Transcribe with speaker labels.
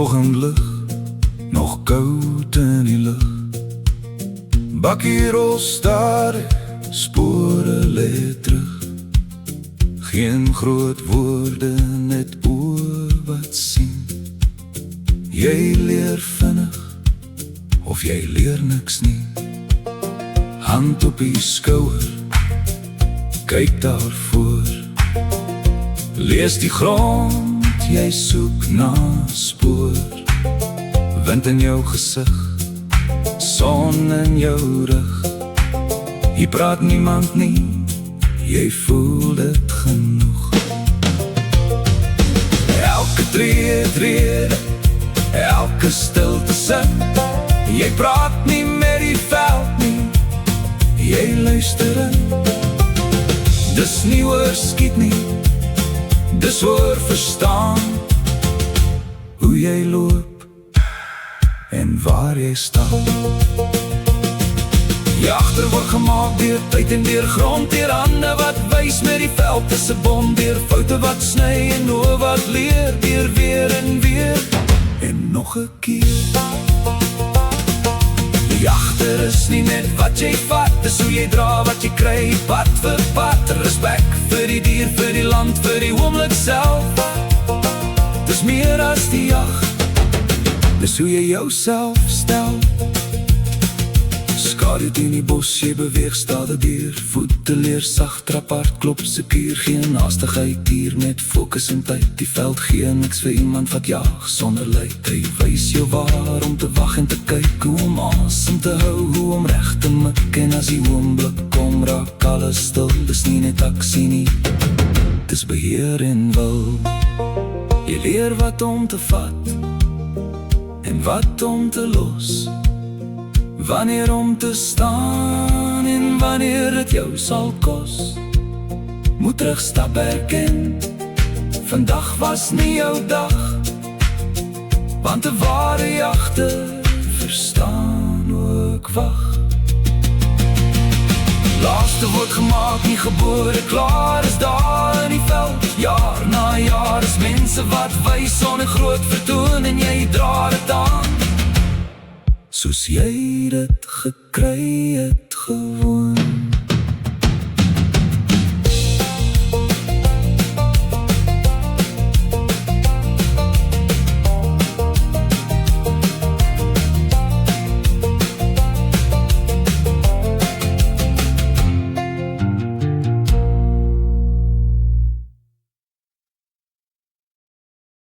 Speaker 1: vroegoggendlig, nog koud in die lug. Bakkie rol stadig, spore lê terug. Geen groot woorde, net oor wat sien. Jy leer vinnig, of jy leer niks nie. Hand op die skouer, kyk daarvoor. Lees die grond, jy soek na spoor. Wind in jou gesig, son in jou rug. Hier praat niemand nie, jy voel dit genoeg. Elke tree, elke stilte sin. Jy praat nie met die veld nie, jy luister in. Dis nie oor skiet nie, dis oor verstaan. Hoe jy loop en waar jy staan. Jy agter word gemaak deur tyd en deur grond, deur hande wat wys met die veld tussen bom, deur foute wat sny en oë wat leer, deur weer en weer en nog 'n keer. Die agter is nie net wat jy vat, dis hoe jy dra wat jy kry, pad vir pad. Respek vir die dier, vir die land, vir die oomblik self. Dis meer as die jag, dis hoe jy jouself stel. Skadu in die bos, jy beweeg stadig deur. Voete leer sag, trap hard, klop seker. Geen haastigheid hier, met fokus en tyd. Die veld gee niks vir iemand wat jaag sonder lyd. Hy wys jou waar om te wag en te kyk, hoe om asem te hou, hoe om reg te mik. En as die oomblik kom, raak alles stil. Dis nie net aksie nie, dis beheer en wil. Jy leer wat om te vat en wat om te los. Wanneer om te staan en wanneer het jou sal kos. Moet terugstap erken, vandag was nie jou dag. Want 'n ware jagter verstaan ook wag. Laaste word gemaak, nie gebore klaar is daar in die veld. Jaar na jaar is mense wat wys sonder groot vertoon en jy dra dit aan. Soos jy dit gekry het gewoon.